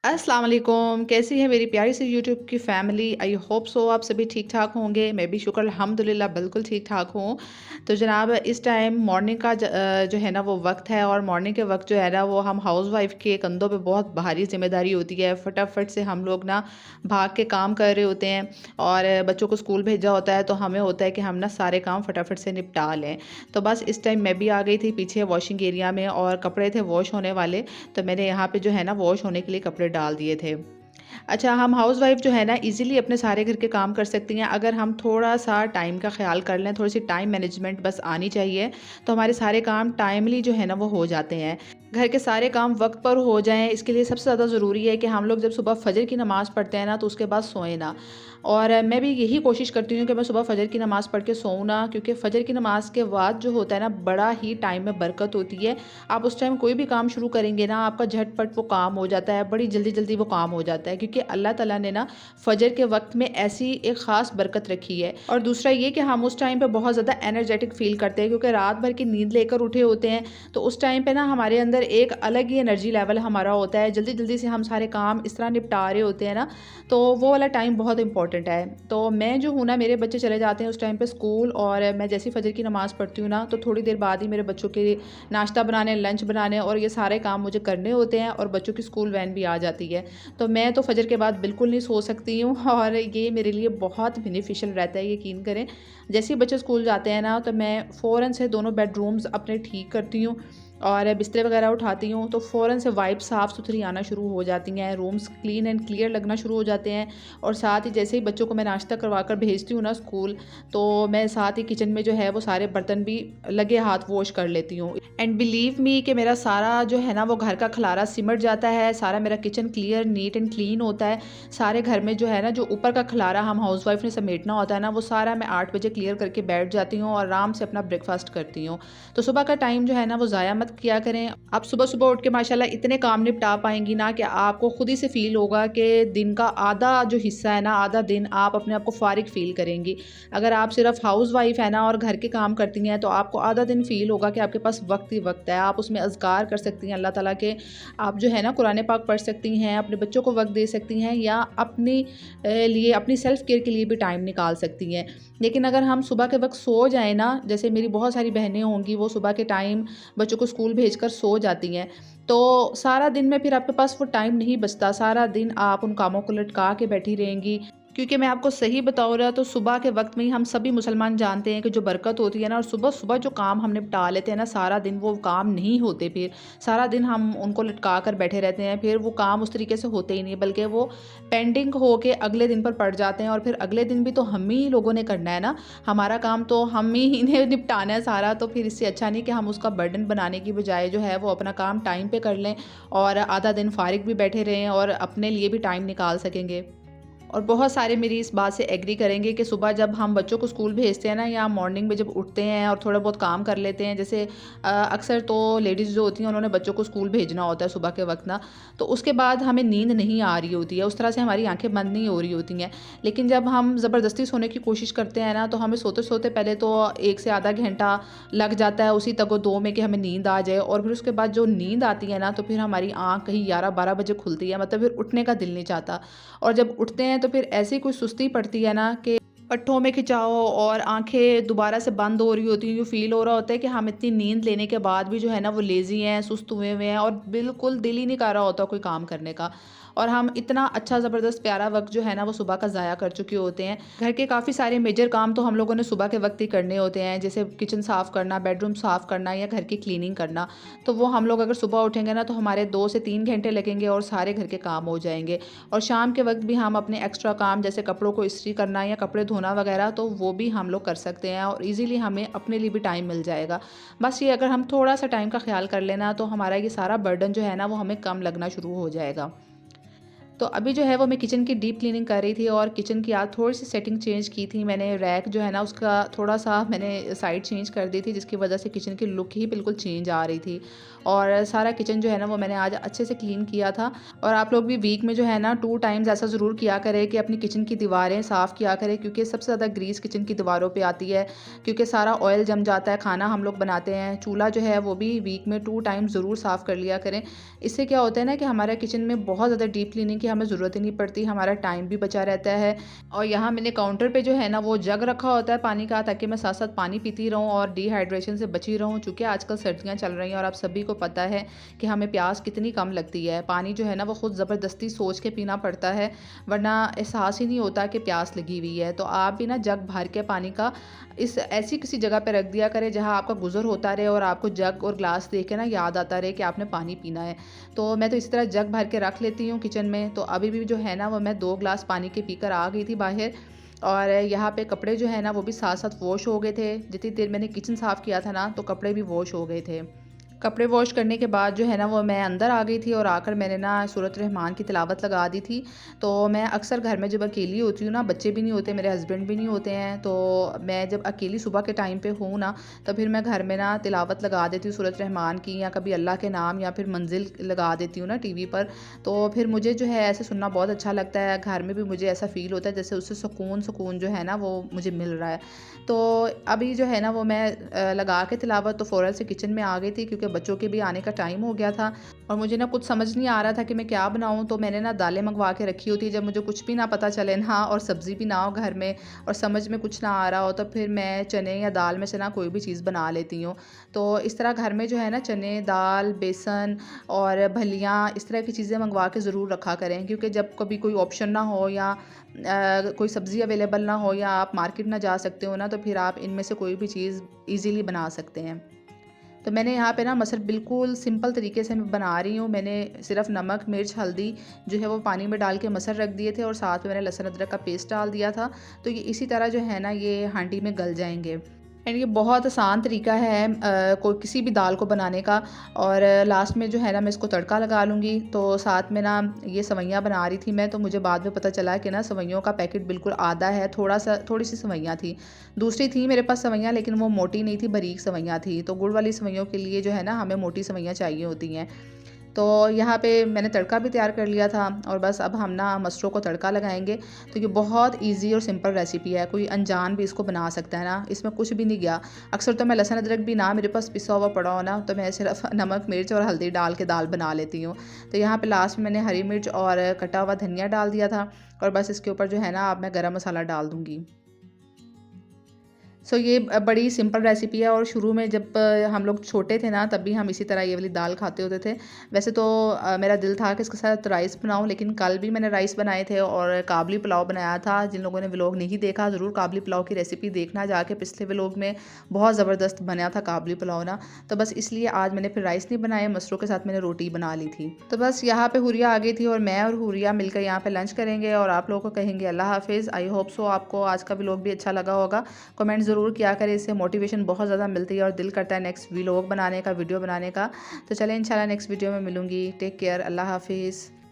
अस्सलाम वालेकुम, कैसी है मेरी प्यारी सी यूट्यूब की फ़ैमिली। आई होप सो आप सभी ठीक ठाक होंगे। मैं भी शुक्र अल्हम्दुलिल्लाह बिल्कुल ठीक ठाक हूँ। तो जनाब इस टाइम मॉर्निंग का जो है ना वो वक्त है, और मॉर्निंग के वक्त जो है ना वो हम हाउस वाइफ के कंधों पे बहुत भारी जिम्मेदारी होती है। फटाफट से हम लोग ना भाग के काम कर रहे होते हैं, और बच्चों को स्कूल भेजा होता है तो हमें होता है कि हम ना सारे काम फटाफट से निपटा लें। तो बस इस टाइम मैं भी आ गई थी पीछे वॉशिंग एरिया में, और कपड़े थे वॉश होने वाले। तो मैंने यहाँ पे जो है ना वॉश होने के लिए कपड़े डाल दिए थे। अच्छा, हम हाउसवाइफ जो है ना इजीली अपने सारे घर के काम कर सकती हैं अगर हम थोड़ा-सा टाइम का ख़्याल कर लें, थोड़ी-सी टाइम मैनेजमेंट बस आनी चाहिए, तो हमारे सारे काम टाइमली जो है ना वो हो जाते हैं। घर के सारे काम वक़्त पर हो जाएँ, इसके लिए सबसे ज़्यादा ज़रूरी है कि हम लोग जब सुबह फ़जर की नमाज़ पढ़ते हैं ना तो उसके बाद सोएँ ना। और मैं भी यही कोशिश करती हूँ कि मैं सुबह फ़जर की नमाज़ पढ़ के सोऊँ ना, क्योंकि फ़जर की नमाज़ के बाद जो होता है ना बड़ा ही टाइम में बरकत होती है। आप उस टाइम कोई भी काम शुरू करेंगे ना, आपका झटपट वो काम हो जाता है, बड़ी जल्दी-जल्दी वो काम हो जाता है, क्योंकि अल्लाह ताला ने ना फ़जर के वक़्त में ऐसी एक ख़ास बरकत रखी है। और दूसरा ये कि हम उस टाइम पे बहुत ज़्यादा एनर्जेटिक फ़ील करते हैं, क्योंकि रात भर की नींद लेकर उठे होते हैं, तो उस टाइम पे ना हमारे अंदर एक अलग ही एनर्जी लेवल हमारा होता है। जल्दी-जल्दी से हम सारे काम इस तरह निपटा रहे होते हैं ना, तो वो वाला टाइम बहुत इम्पोर्टेंट है। तो मैं जो हूँ ना, मेरे बच्चे चले जाते हैं उस टाइम पे स्कूल, और मैं जैसे ही फ़जर की नमाज़ पढ़ती हूँ ना, तो थोड़ी देर बाद ही मेरे बच्चों के नाश्ता बनाने, लंच बनाने और ये सारे काम मुझे करने होते हैं, और बच्चों की स्कूल वैन भी आ जाती है। तो मैं तो फ़जर के बाद बिल्कुल नहीं सो सकती हूँ और ये मेरे लिए बहुत बेनिफिशियल रहता है, यकीन करें। जैसे ही बच्चे स्कूल जाते हैं ना, तो मैं फ़ौरन से दोनों बेडरूम्स अपने ठीक करती हूँ, और बिस्तर वगैरह उठाती हूँ, तो फ़ौरन से वाइब साफ़-सुथरी आना शुरू हो जाती हैं, रूम्स क्लीन एंड क्लियर लगना शुरू हो जाते हैं। और साथ ही जैसे ही बच्चों को मैं नाश्ता करवा कर भेजती हूँ ना स्कूल, तो मैं साथ ही किचन में जो है वो सारे बर्तन भी लगे हाथ वॉश कर लेती हूँ। एंड बिलीव मी कि मेरा सारा जो है ना वो घर का खलारा सिमट जाता है, सारा मेरा kitchen clear, neat and clean होता है। सारे घर में जो है ना, जो ऊपर का खलारा हम हाउसवाइफ ने समेटना होता है ना, वो सारा मैं 8 बजे क्लियर करके बैठ जाती हूँ और आराम से अपना ब्रेकफ़ास्ट करती हूँ। तो सुबह का टाइम जो है ना वो ज़ाया मत किया करें। आप सुबह-सुबह उठ के माशाल्लाह इतने काम निपटा पाएँगी ना कि आपको खुद ही से फ़ील होगा कि दिन का आधा जो हिस्सा है ना, आधा दिन आप अपने आप को फ़ारिग फ़ील करेंगी। अगर आप सिर्फ़ हाउसवाइफ़ है ना और घर के काम करती हैं, तो आपको आधा दिन फ़ील होगा कि आपके पास वक़्त ही वक़्त है। आप उसमें अज़कार कर सकती हैं अल्लाह ताला के, आप जो है ना कुरान पाक पढ़ सकती हैं, अपने बच्चों को वक़्त दे सकती हैं, या अपनी लिए अपनी सेल्फ़ केयर के लिए भी टाइम निकाल सकती हैं। लेकिन अगर हम सुबह के वक़्त सो जाएँ ना, जैसे मेरी बहुत सारी बहनें होंगी वो सुबह के टाइम बच्चों को स्कूल भेजकर सो जाती हैं, तो सारा दिन में फिर आपके पास वो टाइम नहीं बचता। सारा दिन आप उन कामों को लटका के बैठी रहेंगी, क्योंकि मैं आपको सही बताऊँ ना, तो सुबह के वक़्त में ही हम सभी मुसलमान जानते हैं कि जो बरकत होती है ना, और सुबह-सुबह जो काम हम निपटा लेते हैं ना, सारा दिन वो काम नहीं होते फिर। सारा दिन हम उनको लटका कर बैठे रहते हैं, फिर वो काम उस तरीके से होते ही नहीं, बल्कि वो पेंडिंग होके अगले दिन पर पड़ जाते हैं, और फिर अगले दिन भी तो हम ही लोगों ने करना है ना, हमारा काम तो हम ही ने निपटाना है सारा। तो फिर इससे अच्छा नहीं कि हम उसका बर्डन बनाने की बजाय जो है वो अपना काम टाइम पे कर लें, और आधा दिन फ़ारिग भी बैठे रहें और अपने लिए भी टाइम निकाल सकेंगे। और बहुत सारे मेरी इस बात से एग्री करेंगे कि सुबह जब हम बच्चों को स्कूल भेजते हैं ना, या मॉर्निंग में जब उठते हैं और थोड़ा बहुत काम कर लेते हैं, जैसे अक्सर तो लेडीज़ जो होती हैं उन्होंने बच्चों को स्कूल भेजना होता है सुबह के वक्त ना, तो उसके बाद हमें नींद नहीं आ रही होती है, उस तरह से हमारी आंखें बंद नहीं हो रही होती हैं। लेकिन जब हम ज़बरदस्ती सोने की कोशिश करते हैं ना, तो हमें सोते सोते पहले तो 1 से आधा घंटा लग जाता है उसी तगो दो में कि हमें नींद आ जाए, और फिर उसके बाद जो नींद आती है ना, तो फिर हमारी आँख कहीं 11-12 बजे खुलती है, मतलब फिर उठने का दिल नहीं चाहता। और जब उठते हैं तो फिर ऐसी कोई सुस्ती पड़ती है ना कि पट्ठों में खिंचाव, और आंखें दोबारा से बंद हो रही होती हैं। यूँ फ़ील हो रहा होता है कि हम इतनी नींद लेने के बाद भी जो है ना वो लेज़ी हैं, सुस्त हुए हुए हैं, और बिल्कुल दिल ही नहीं कर रहा होता कोई काम करने का। और हम इतना अच्छा ज़बरदस्त प्यारा वक़्त जो है ना वो सुबह का ज़ाया कर चुके होते हैं। घर के काफ़ी सारे मेजर काम तो हम लोगों ने सुबह के वक़्त ही करने होते हैं, जैसे किचन साफ़ करना, बेडरूम साफ़ करना, या घर की क्लीनिंग करना। तो वो हम लोग अगर सुबह उठेंगे ना, तो हमारे 2 से 3 घंटे लगेंगे और सारे घर के काम हो जाएँगे। और शाम के वक़्त भी हम अपने एक्स्ट्रा काम, जैसे कपड़ों को इस्त्री करना या कपड़े धोना वग़ैरह, तो वो भी हम लोग कर सकते हैं, और ईज़िली हमें अपने लिए भी टाइम मिल जाएगा। बस ये अगर हम थोड़ा-सा टाइम का ख़्याल कर लें ना, तो हमारा ये सारा बर्डन जो है ना वो हमें कम लगना शुरू हो जाएगा। तो अभी जो है वो मैं किचन की डीप क्लीनिंग कर रही थी और किचन की आज थोड़ी-सी सेटिंग चेंज की थी। मैंने रैक जो है ना उसका थोड़ा-सा मैंने साइड चेंज कर दी थी, जिसकी वज़ह से किचन की लुक ही बिल्कुल चेंज आ रही थी। और सारा किचन जो है ना वो मैंने आज अच्छे से क्लीन किया था। और आप लोग भी वीक में जो है ना 2 टाइम्स ऐसा ज़रूर किया करें कि अपनी किचन की दीवारें साफ़ किया करें, क्योंकि सबसे ज़्यादा ग्रीस किचन की दीवारों पे आती है, क्योंकि सारा ऑयल जम जाता है, खाना हम लोग बनाते हैं। चूल्हा जो है वो भी वीक में 2 टाइम्स ज़रूर साफ़ कर लिया करें। इससे क्या होता है ना कि हमारे किचन में बहुत ज़्यादा डीप क्लीनिंग की हमें ज़रूरत ही नहीं पड़ती, हमारा टाइम भी बचा रहता है। और यहाँ मैंने काउंटर पे जो है ना वो जग रखा होता है पानी का, ताकि मैं साथ-साथ पानी पीती रहूँ और डिहाइड्रेशन से बची रहूँ। चूँकि आजकल सर्दियाँ चल रही हैं और आप सभी को पता है कि हमें प्यास कितनी कम लगती है। पानी जो है ना वो खुद ज़बरदस्ती सोच के पीना पड़ता है, वरना एहसास ही नहीं होता कि प्यास लगी हुई है। तो आप भी ना जग भर के पानी का इस ऐसी किसी जगह पे रख दिया करें जहाँ आपका गुज़र होता रहे और आपको जग और ग्लास देख के ना याद आता रहे कि आपने पानी पीना है। तो मैं तो इसी तरह जग भर के रख लेती हूँ किचन में। तो अभी भी जो है ना वो मैं 2 ग्लास पानी के पीकर आ गई थी बाहर। और यहाँ पे कपड़े जो है ना वो भी साथ-साथ वॉश हो गए थे। जितनी देर मैंने किचन साफ़ किया था ना तो कपड़े भी वॉश हो गए थे। कपड़े वॉश करने के बाद जो है ना वो मैं अंदर आ गई थी और आकर मैंने ना सूरत रहमान की तिलावत लगा दी थी। तो मैं अक्सर घर में जब अकेली होती हूँ ना, बच्चे भी नहीं होते, मेरे हस्बैंड भी नहीं होते हैं, तो मैं जब अकेली सुबह के टाइम पे हूँ ना, तो फिर मैं घर में ना तिलावत लगा देती हूँ सूरत रहमान की, या कभी अल्लाह के नाम या फिर मंजिल लगा देती हूँ ना टीवी पर। तो फिर मुझे जो है ऐसे सुनना बहुत अच्छा लगता है। घर में भी मुझे ऐसा फ़ील होता है जैसे उससे सुकून जो है ना वो मुझे मिल रहा है। तो अभी जो है ना वो मैं लगा के तिलावत तो फ़ौरन से किचन में आ गई थी, क्योंकि बच्चों के भी आने का टाइम हो गया था और मुझे ना कुछ समझ नहीं आ रहा था कि मैं क्या बनाऊँ। तो मैंने ना दालें मंगवा के रखी होती है, जब मुझे कुछ भी ना पता चले ना और सब्ज़ी भी ना हो घर में और समझ में कुछ ना आ रहा हो, तो फिर मैं चने या दाल में से ना कोई भी चीज़ बना लेती हूँ। तो इस तरह घर में जो है ना चने, दाल, बेसन और फलियाँ इस तरह की चीज़ें मंगवा के ज़रूर रखा करें, क्योंकि जब कभी कोई ऑप्शन ना हो या कोई सब्ज़ी अवेलेबल ना हो या आप मार्केट ना जा सकते हो ना, तो फिर आप इनमें से कोई भी चीज़ ईज़िली बना सकते हैं। तो मैंने यहाँ पे ना मसल बिल्कुल सिंपल तरीके से मैं बना रही हूँ। मैंने सिर्फ़ नमक, मिर्च, हल्दी जो है वो पानी में डाल के मसल रख दिए थे और साथ में मैंने लहसुन अदरक का पेस्ट डाल दिया था। तो ये इसी तरह जो है ना ये हांडी में गल जाएँगे। एंड ये बहुत आसान तरीका है कोई किसी भी दाल को बनाने का। और लास्ट में जो है ना मैं इसको तड़का लगा लूँगी। तो साथ में ना ये सेवइयाँ बना रही थी मैं, तो मुझे बाद में पता चला कि ना सेवइयों का पैकेट बिल्कुल आधा है, थोड़ी-सी सेवइयाँ थी। दूसरी थी मेरे पास सेवइयाँ, लेकिन वो मोटी नहीं थी, बारीक सेवइयाँ थी। तो गुड़ वाली सेवइयों के लिए जो है ना हमें मोटी सेवइयाँ चाहिए होती हैं। तो यहाँ पे मैंने तड़का भी तैयार कर लिया था और बस अब हम ना मसरों को तड़का लगाएंगे। तो ये बहुत इजी और सिंपल रेसिपी है, कोई अनजान भी इसको बना सकता है ना, इसमें कुछ भी नहीं गया। अक्सर तो मैं लहसुन अदरक भी ना मेरे पास पिसा हुआ पड़ा हो ना, तो मैं सिर्फ नमक, मिर्च और हल्दी डाल के दाल बना लेती हूँ। तो यहाँ पे लास्ट में मैंने हरी मिर्च और कटा हुआ धनिया डाल दिया था और बस इसके ऊपर जो है ना अब मैं गरम मसाला डाल दूँगी। सो ये बड़ी सिंपल रेसिपी है और शुरू में जब हम लोग छोटे थे ना तब भी हम इसी तरह ये वाली दाल खाते होते थे। वैसे तो मेरा दिल था कि इसके साथ राइस बनाऊँ, लेकिन कल भी मैंने राइस बनाए थे और काबली पुलाव बनाया था। जिन लोगों ने व्लॉग नहीं देखा ज़रूर काबली पुलाव की रेसिपी देखना जाके, पिछले व्लॉग में बहुत ज़बरदस्त बना था काबली पुलाव ना। तो बस इसलिए आज मैंने फिर राइस नहीं बनाए, मसरों के साथ मैंने रोटी बना ली थी। तो बस यहाँ पे हुरिया आ गई थी और मैं और हुरिया मिलकर यहाँ पे लंच करेंगे और आप लोगों को कहेंगे अल्लाह हाफ़िज़। आई होप सो आपको आज का व्लॉग भी अच्छा लगा होगा। कमेंट ज़रूर किया करें, इससे मोटिवेशन बहुत ज़्यादा मिलती है और दिल करता है नेक्स्ट व्लॉग बनाने का, वीडियो बनाने का। तो चलें इंशाल्लाह नेक्स्ट वीडियो में मिलूँगी। टेक केयर, अल्लाह हाफ़िज़।